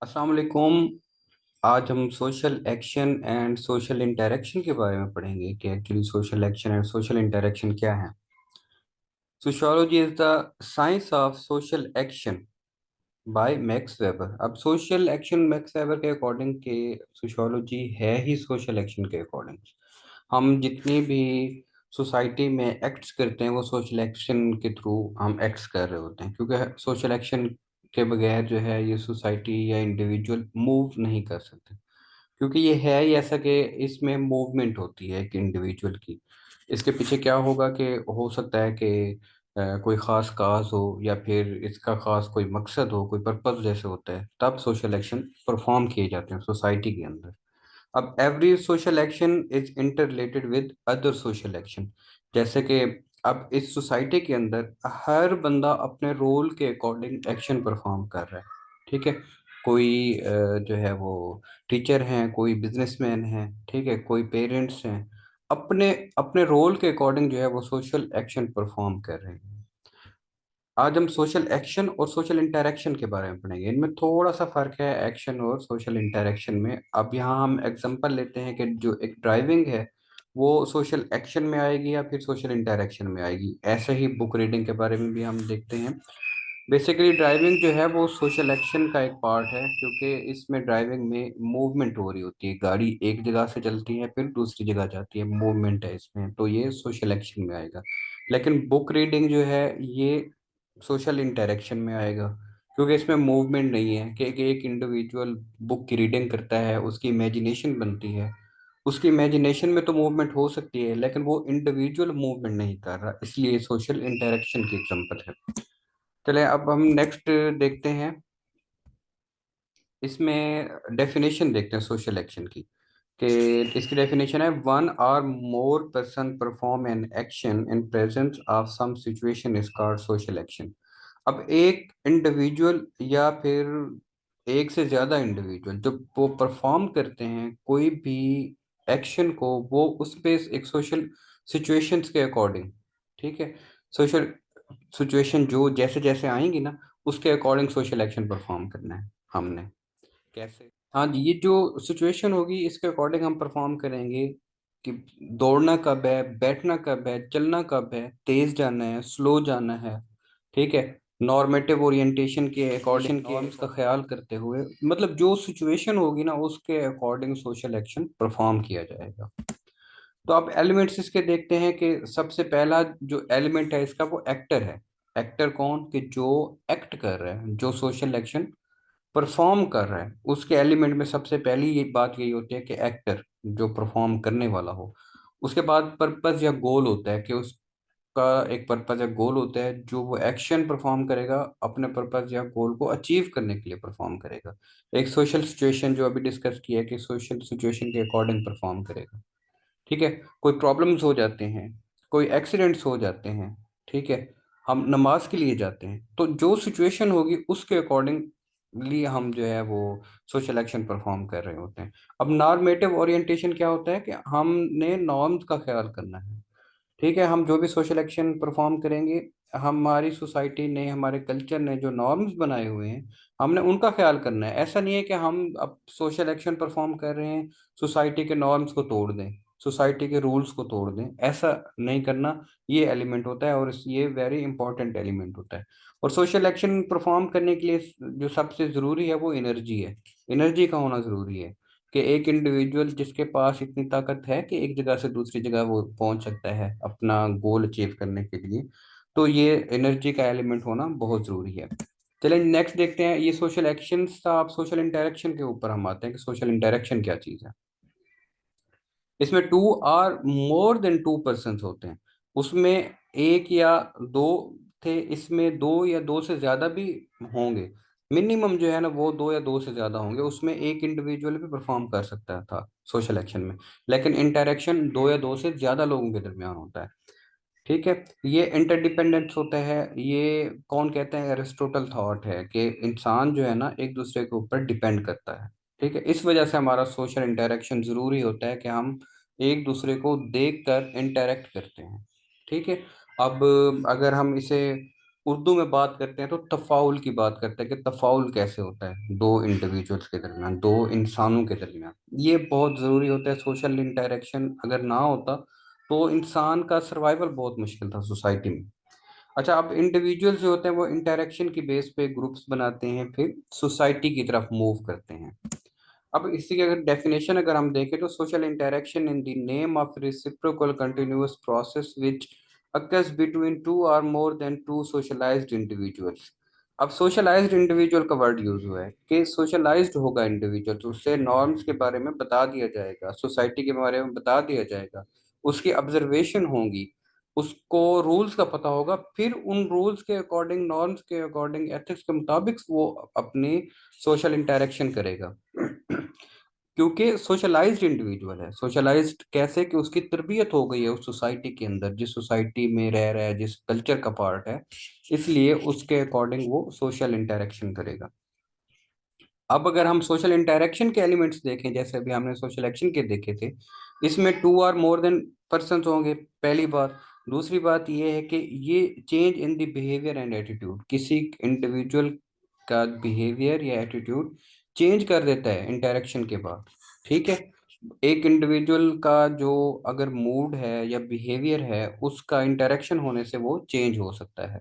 अस्सलाम वालेकुम। आज हम social action and social interaction के बारे में पढ़ेंगे कि actually social action and social interaction क्या है। Sociology is the science of social action by max weber. अब सोशल एक्शन मैक्स वेबर के अकॉर्डिंग के सोशियोलॉजी है ही सोशल एक्शन के अकॉर्डिंग। हम जितनी भी सोसाइटी में एक्ट्स करते हैं वो सोशल एक्शन के थ्रू हम एक्ट्स कर रहे होते हैं, क्योंकि सोशल एक्शन के बगैर जो है ये सोसाइटी या इंडिविजुअल मूव नहीं कर सकते। क्योंकि ये है ही ऐसा कि इसमें मूवमेंट होती है एक इंडिविजुअल की। इसके पीछे क्या होगा कि हो सकता है कि कोई ख़ास काज हो या फिर इसका ख़ास कोई मकसद हो, कोई पर्पस जैसे होता है, तब सोशल एक्शन परफॉर्म किए जाते हैं सोसाइटी के अंदर। अब every social action is inter related with other social action. जैसे कि अब इस सोसाइटी के अंदर हर बंदा अपने रोल के अकॉर्डिंग एक्शन परफॉर्म कर रहा है। ठीक है। कोई जो है वो टीचर हैं, कोई बिजनेसमैन है, ठीक है, कोई पेरेंट्स हैं। अपने अपने रोल के अकॉर्डिंग जो है वो सोशल एक्शन परफॉर्म कर रहे हैं। आज हम सोशल एक्शन और सोशल इंटरेक्शन के बारे में पढ़ेंगे। इनमें थोड़ा सा फर्क है एक्शन और सोशल इंटरेक्शन में। अब यहाँ हम एग्जांपल लेते हैं कि जो एक ड्राइविंग है वो सोशल एक्शन में आएगी या फिर सोशल इंटरेक्शन में आएगी। ऐसे ही बुक रीडिंग के बारे में भी हम देखते हैं। बेसिकली ड्राइविंग जो है वो सोशल एक्शन का एक पार्ट है, क्योंकि इसमें ड्राइविंग में मूवमेंट हो रही होती है, गाड़ी एक जगह से चलती है फिर दूसरी जगह जाती है, मूवमेंट है इसमें, तो ये सोशल एक्शन में आएगा। लेकिन बुक रीडिंग जो है ये सोशल इंटरेक्शन में आएगा, क्योंकि इसमें मूवमेंट नहीं है कि एक इंडिविजुअल बुक की रीडिंग करता है, उसकी इमेजिनेशन बनती है। उसकी इमेजिनेशन में तो मूवमेंट हो सकती है लेकिन वो इंडिविजुअल मूवमेंट नहीं कर रहा, इसलिए सोशल इंटरेक्शन की एग्जांपल है। चले अब हम नेक्स्ट देखते हैं। इसमें डेफिनेशन देखते हैं सोशल एक्शन की। कि इसकी डेफिनेशन है, one or more person perform an action in presence of some situation is called social action. अब एक इंडिविजुअल या फिर एक से ज्यादा इंडिविजुअल जब वो परफॉर्म करते हैं कोई भी एक्शन को, वो उस पे एक सोशल सिचुएशंस के अकॉर्डिंग, ठीक है, सोशल सिचुएशन जो जैसे जैसे आएंगी ना उसके अकॉर्डिंग सोशल एक्शन परफॉर्म करना है हमने। कैसे? हाँ जी, ये जो सिचुएशन होगी इसके अकॉर्डिंग हम परफॉर्म करेंगे कि दौड़ना कब है, बैठना कब है, चलना कब है, तेज जाना है, स्लो जाना है। ठीक है। नॉर्मेटिव ओरिएंटेशन के अकॉर्डिंग नॉर्म्स का ख्याल करते हुए, मतलब जो सिचुएशन होगी ना उसके अकॉर्डिंग सोशल एक्शन परफॉर्म किया जाएगा। तो आप एलिमेंट्स इसके देखते हैं कि सबसे पहला जो एलिमेंट है इसका वो एक्टर है। एक्टर कौन? कि जो एक्ट कर रहा है, जो सोशल एक्शन परफॉर्म कर रहा है, उसके एलिमेंट में सबसे पहली ये बात यही होती है कि एक्टर जो परफॉर्म करने वाला हो। उसके बाद पर्पस या गोल होता है कि उसका एक पर्पस या गोल होता है, जो वो एक्शन परफॉर्म करेगा अपने पर्पस या गोल को अचीव करने के लिए परफॉर्म करेगा। एक सोशल सिचुएशन जो अभी डिस्कस किया है कि सोशल सिचुएशन के अकॉर्डिंग परफॉर्म करेगा। ठीक है। कोई प्रॉब्लम्स हो जाते हैं, कोई एक्सीडेंट्स हो जाते हैं, ठीक है, हम नमाज के लिए जाते हैं, तो जो सिचुएशन होगी उसके अकॉर्डिंगली हम जो है वो सोशल एक्शन परफॉर्म कर रहे होते हैं। अब नॉर्मेटिव ओरिएंटेशन क्या होता है कि हमने नॉर्म्स का ख्याल करना है। ठीक है, हम जो भी सोशल एक्शन परफॉर्म करेंगे, हमारी सोसाइटी ने, हमारे कल्चर ने जो नॉर्म्स बनाए हुए हैं हमने उनका ख्याल करना है। ऐसा नहीं है कि हम अब सोशल एक्शन परफॉर्म कर रहे हैं सोसाइटी के नॉर्म्स को तोड़ दें, सोसाइटी के रूल्स को तोड़ दें, ऐसा नहीं करना। ये एलिमेंट होता है और ये वेरी इंपॉर्टेंट एलिमेंट होता है। और सोशल एक्शन परफॉर्म करने के लिए जो सबसे ज़रूरी है वो एनर्जी है। एनर्जी का होना ज़रूरी है कि एक इंडिविजुअल जिसके पास इतनी ताकत है कि एक जगह से दूसरी जगह वो पहुंच सकता है अपना गोल अचीव करने के लिए, तो ये एनर्जी का एलिमेंट होना बहुत ज़रूरी है। चलिए नेक्स्ट देखते हैं। ये सोशल एक्शंस था, आप सोशल इंटरेक्शन के ऊपर हम आते हैं कि सोशल इंटरेक्शन क्या चीज़ है। इसमें टू और मोर देन टू पर्सन होते हैं। उसमें एक या दो थे, इसमें दो या दो से ज्यादा भी होंगे। मिनिमम जो है ना वो दो या दो से ज्यादा होंगे, उसमें एक इंडिविजुअल भी परफॉर्म कर सकता था सोशल एक्शन में। लेकिन इंटरेक्शन दो या दो से ज्यादा लोगों के दरमियान होता है। ठीक है। ये इंटरडिपेंडेंस होता है। ये कौन कहते हैं? एरिस्टोटल थॉट है कि इंसान जो है ना एक दूसरे के ऊपर डिपेंड करता है। ठीक है। इस वजह से हमारा सोशल इंटरेक्शन जरूरी होता है कि हम एक दूसरे को देखकर इंटरेक्ट करते हैं। ठीक है। अब अगर हम इसे उर्दू में बात करते हैं तो तफाउल की बात करते हैं कि तफाउल कैसे होता है दो इंडिविजुअल्स के दरमियान, दो इंसानों के दरमियान। ये बहुत ज़रूरी होता है। सोशल इंटरेक्शन अगर ना होता तो इंसान का सर्वाइवल बहुत मुश्किल था सोसाइटी में। अच्छा, अब इंडिविजुअल्स जो होते हैं वो इंटरेक्शन की बेस पे ग्रुप्स बनाते हैं, फिर सोसाइटी की तरफ मूव करते हैं। अब इसी की अगर डेफिनेशन अगर हम देखें तो social interaction in the name of reciprocal continuous process which occurs between two or more than two socialized individuals। अब सोशलाइज्ड इंडिविजुअल का वर्ड यूज हुआ है कि सोशलाइज्ड होगा इंडिविजुअल, तो उससे नॉर्म्स के बारे में बता दिया जाएगा, सोसाइटी के बारे में बता दिया जाएगा, उसकी ऑब्जर्वेशन होंगी, उसको रूल्स का पता होगा, फिर उन रूल्स के अकॉर्डिंग, नॉर्म्स के अकॉर्डिंग, एथिक्स के मुताबिक वो अपनी सोशल इंटरेक्शन करेगा। क्योंकि सोशलाइज्ड इंडिविजुअल है। सोशलाइज्ड कैसे कि उसकी तरबियत हो गई है उस सोसाइटी के अंदर, जिस सोसाइटी में रह रहा है, जिस कल्चर का पार्ट है, इसलिए उसके अकॉर्डिंग वो सोशल इंटरेक्शन करेगा। अब अगर हम सोशल इंटरेक्शन के एलिमेंट्स देखें, जैसे अभी हमने सोशल एक्शन के देखे थे, इसमें टू और मोर देन पर्सन होंगे, पहली बात। दूसरी बात ये है कि ये change in the behaviour and attitude, किसी इंडिविजुअल का बिहेवियर या एटीट्यूड चेंज कर देता है इंटरेक्शन के बाद। ठीक है, एक इंडिविजुअल का जो अगर मूड है या बिहेवियर है, उसका इंटरेक्शन होने से वो चेंज हो सकता है।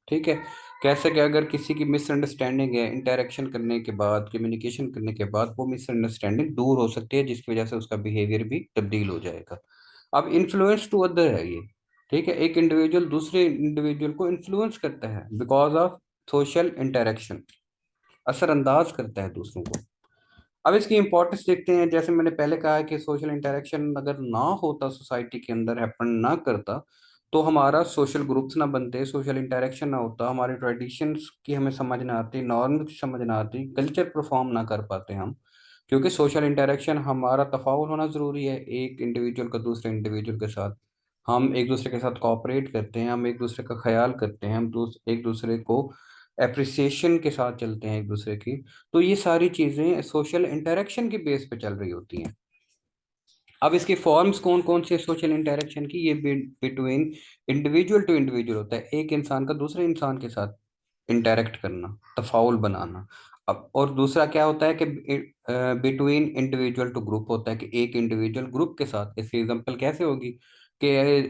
ठीक है, कैसे कि अगर किसी की मिसअंडरस्टैंडिंग है, इंटरेक्शन करने के बाद, कम्युनिकेशन करने के बाद वो मिसअंडरस्टैंडिंग दूर हो सकती है, जिसकी वजह से उसका बिहेवियर भी तब्दील हो जाएगा। अब इन्फ्लुएंस टू अदर है ये। ठीक है, एक इंडिविजुअल दूसरे इंडिविजुअल को इन्फ्लुएंस करता है बिकॉज ऑफ सोशल इंटरेक्शन, असरअंदाज करता है दूसरों को। अब इसकी इंपॉर्टेंस देखते हैं। जैसे मैंने पहले कहा कि सोशल इंटरेक्शन अगर ना होता, सोसाइटी के अंदर हैपन ना करता, तो हमारा सोशल ग्रुप्स ना बनते, सोशल इंटरेक्शन ना होता, हमारे ट्रेडिशंस की हमें समझ ना आती, नॉर्म्स की समझ ना आती, कल्चर परफॉर्म ना कर पाते हम। क्योंकि सोशल इंटरेक्शन, हमारा तफावुल होना जरूरी है एक इंडिविजुअल का दूसरे इंडिविजुअल के साथ। हम एक दूसरे के साथ कोऑपरेट करते हैं, हम एक दूसरे का ख्याल करते हैं, हम एक दूसरे को अप्रिसिएशन के साथ चलते हैं एक दूसरे की। तो ये सारी चीजें सोशल इंटरेक्शन की बेस पे चल रही होती हैं। अब इसकी फॉर्म्स कौन कौन से सोशल इंटरेक्शन की, ये बिटवीन इंडिविजुअल टू इंडिविजुअल होता है, एक इंसान का दूसरे इंसान के साथ इंटरेक्ट करना, तफाउल बनाना। अब और दूसरा क्या होता है कि बिटवीन इंडिविजुअल टू ग्रुप होता है, कि एक इंडिविजुअल ग्रुप के साथ। इसकी एग्जांपल कैसे होगी कि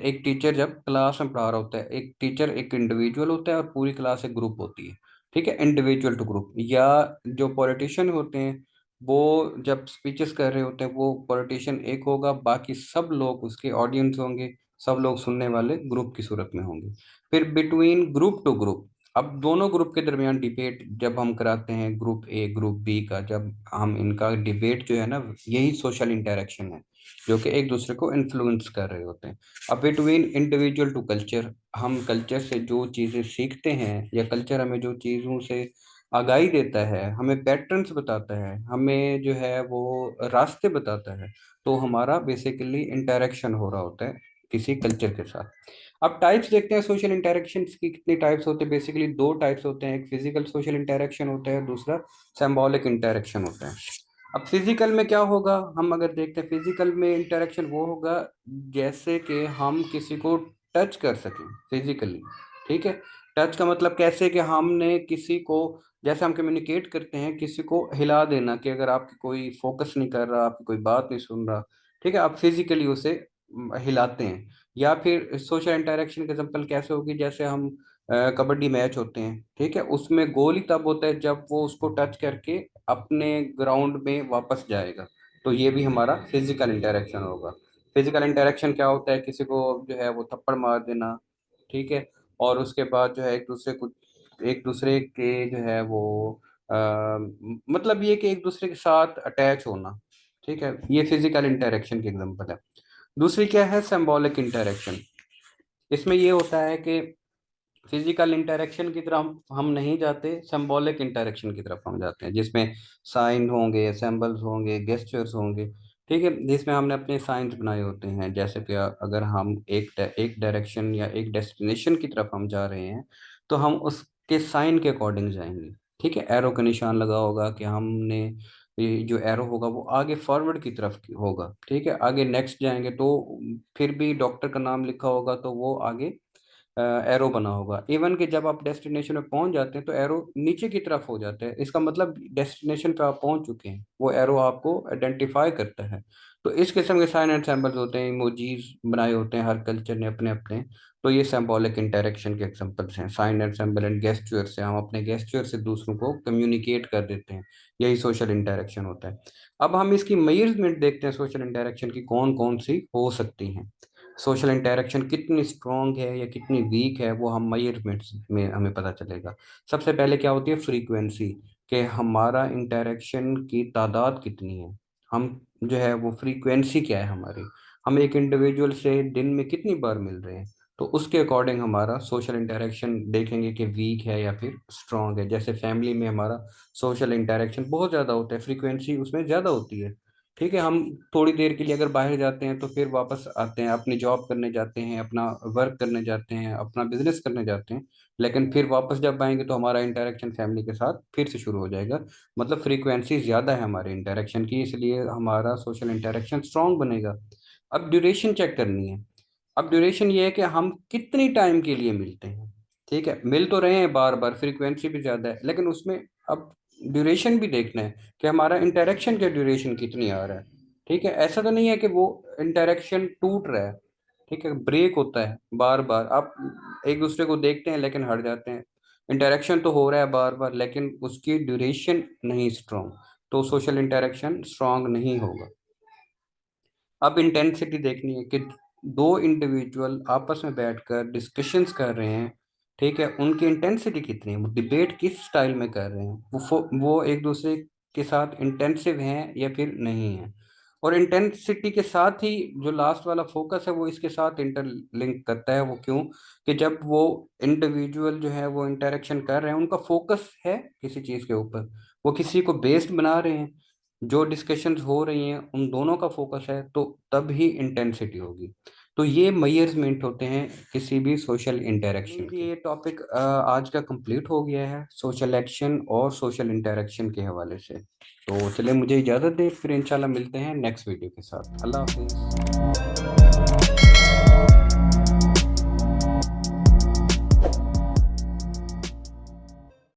एक टीचर जब क्लास में पढ़ा रहा होता है, एक टीचर एक इंडिविजुअल होता है और पूरी क्लास एक ग्रुप होती है। ठीक है, इंडिविजुअल टू ग्रुप। या जो पॉलिटिशियन होते हैं, वो जब स्पीचेस कर रहे होते हैं, वो पॉलिटिशियन एक होगा, बाकी सब लोग उसके ऑडियंस होंगे, सब लोग सुनने वाले ग्रुप की सूरत में होंगे। फिर बिटवीन ग्रुप टू ग्रुप, अब दोनों ग्रुप के दरमियान डिबेट जब हम कराते हैं, ग्रुप ए ग्रुप बी का, जब हम इनका डिबेट जो है ना, यही सोशल इंटरेक्शन है, जो कि एक दूसरे को इन्फ्लुएंस कर रहे होते हैं। अब बिटवीन इंडिविजुअल टू कल्चर, हम कल्चर से जो चीज़ें सीखते हैं, या कल्चर हमें जो चीज़ों से आगाही देता है, हमें पैटर्न्स बताता है, हमें जो है वो रास्ते बताता है, तो हमारा बेसिकली इंटरेक्शन हो रहा होता है किसी कल्चर के साथ। अब टाइप्स देखते हैं सोशल इंटरेक्शन की, कितनी टाइप्स होते हैं। बेसिकली दो टाइप्स होते हैं, एक फिजिकल सोशल इंटरेक्शन होता है, दूसरा सिंबॉलिक इंटरेक्शन होता है। अब फिजिकल में क्या होगा, हम अगर देखते हैं फिजिकल में इंटरेक्शन वो होगा जैसे कि हम किसी को टच कर सकें फिजिकली। ठीक है, टच का मतलब कैसे कि हमने किसी को, जैसे हम कम्युनिकेट करते हैं, किसी को हिला देना, कि अगर आपकी कोई फोकस नहीं कर रहा, आपकी कोई बात नहीं सुन रहा, ठीक है, आप फिजिकली उसे हिलाते हैं। या फिर सोशल इंटरेक्शन का एग्जांपल कैसे होगी, जैसे हम कबड्डी मैच होते हैं, ठीक है, उसमें गोल ही तब होता है जब वो उसको टच करके अपने ग्राउंड में वापस जाएगा। तो ये भी हमारा फिजिकल इंटरेक्शन होगा। फिजिकल इंटरेक्शन क्या होता है, किसी को जो है वो थप्पड़ मार देना, ठीक है, और उसके बाद जो है एक दूसरे के जो है वो मतलब ये कि एक दूसरे के साथ अटैच होना। ठीक है, ये फिजिकल इंटरेक्शन की एग्जांपल है। दूसरी क्या है, सिंबॉलिक इंटरेक्शन। इसमें ये होता है कि फिजिकल इंटरेक्शन की तरफ हम नहीं जाते, सिंबॉलिक इंटरेक्शन की तरफ हम जाते हैं, जिसमें साइन होंगे, सिंबल्स होंगे, गेस्चर्स होंगे। ठीक है, जिसमें हमने अपने साइंस बनाए होते हैं, जैसे कि अगर हम एक डायरेक्शन या एक डेस्टिनेशन की तरफ हम जा रहे हैं, तो हम उसके साइन के अकॉर्डिंग जाएंगे। ठीक है, एरो का निशान लगा होगा कि हमने, ये जो एरो होगा वो आगे फॉरवर्ड की तरफ होगा। ठीक है, आगे नेक्स्ट जाएंगे तो फिर भी डॉक्टर का नाम लिखा होगा तो वो आगे एरो बना होगा। इवन कि जब आप डेस्टिनेशन में पहुंच जाते हैं तो एरो नीचे की तरफ हो जाता है, इसका मतलब डेस्टिनेशन पे आप पहुंच चुके हैं, वो एरो आपको आइडेंटिफाई करता है। तो इस किस्म के साइन एंड सिंबल्स होते हैं, इमोजीज बनाए होते हैं हर कल्चर ने अपने अपने। तो ये सिंबॉलिक इंटरेक्शन के एग्जांपल्स हैं, sign and symbol and gesture से हम अपने गेस्चर से दूसरों को कम्युनिकेट कर देते हैं, यही सोशल इंटरेक्शन होता है। अब हम इसकी मेजरमेंट देखते हैं सोशल इंटरेक्शन की कौन कौन सी हो सकती हैं। सोशल इंटरेक्शन कितनी स्ट्रांग है या कितनी वीक है वो हम मेजरमेंट्स में हमें पता चलेगा। सबसे पहले क्या होती है फ्रीक्वेंसी, कि हमारा इंटरेक्शन की तादाद कितनी है, हम जो है वो फ्रीक्वेंसी क्या है हमारी, हम एक इंडिविजुअल से दिन में कितनी बार मिल रहे हैं। तो उसके अकॉर्डिंग हमारा सोशल इंटरेक्शन देखेंगे कि वीक है या फिर स्ट्रांग है। जैसे फैमिली में हमारा सोशल इंटरेक्शन बहुत ज़्यादा होता है, फ्रीक्वेंसी उसमें ज़्यादा होती है। ठीक है, हम थोड़ी देर के लिए अगर बाहर जाते हैं तो फिर वापस आते हैं, अपनी जॉब करने जाते हैं, अपना वर्क करने जाते हैं, अपना बिजनेस करने जाते हैं, लेकिन फिर वापस जब आएंगे तो हमारा इंटरेक्शन फैमिली के साथ फिर से शुरू हो जाएगा। मतलब फ्रीक्वेंसी ज़्यादा है हमारे इंटरेक्शन की, इसलिए हमारा सोशल इंटरेक्शन स्ट्रांग बनेगा। अब ड्यूरेशन चेक करनी है। अब ड्यूरेशन ये है कि हम कितनी टाइम के लिए मिलते हैं। ठीक है, मिल तो रहे हैं बार बार, फ्रीक्वेंसी भी ज़्यादा है, लेकिन उसमें अब ड्यूरेशन भी देखना है कि हमारा इंटरेक्शन का ड्यूरेशन कितनी आ रहा है। ठीक है, ऐसा तो नहीं है कि वो इंटरेक्शन टूट रहा है। ठीक है, ब्रेक होता है बार बार, आप एक दूसरे को देखते हैं लेकिन हट जाते हैं। इंटरेक्शन तो हो रहा है बार बार लेकिन उसकी ड्यूरेशन नहीं स्ट्रांग, तो सोशल इंटरेक्शन स्ट्रांग नहीं होगा। अब इंटेंसिटी देखनी है कि दो इंडिविजुअल आपस में बैठकर डिस्कशंस कर रहे हैं। ठीक है, उनकी इंटेंसिटी कितनी है, वो डिबेट किस स्टाइल में कर रहे हैं, वो एक दूसरे के साथ इंटेंसिव हैं या फिर नहीं है। और इंटेंसिटी के साथ ही जो लास्ट वाला फोकस है वो इसके साथ इंटरलिंक करता है। वो क्यों, कि जब वो इंडिविजुअल जो है वो इंटरेक्शन कर रहे हैं, उनका फोकस है किसी चीज़ के ऊपर, वो किसी को बेस्ड बना रहे हैं, जो डिस्कशंस हो रही हैं उन दोनों का फोकस है, तो तब ही इंटेंसिटी होगी। तो ये मेजरमेंट होते हैं किसी भी सोशल इंटरेक्शन के। ये टॉपिक आज का कंप्लीट हो गया है सोशल एक्शन और सोशल इंटरेक्शन के हवाले से। तो चलिए मुझे इजाज़त दें, फिर इंशाल्लाह मिलते हैं नेक्स्ट वीडियो के साथ। अल्लाह हाफिज़।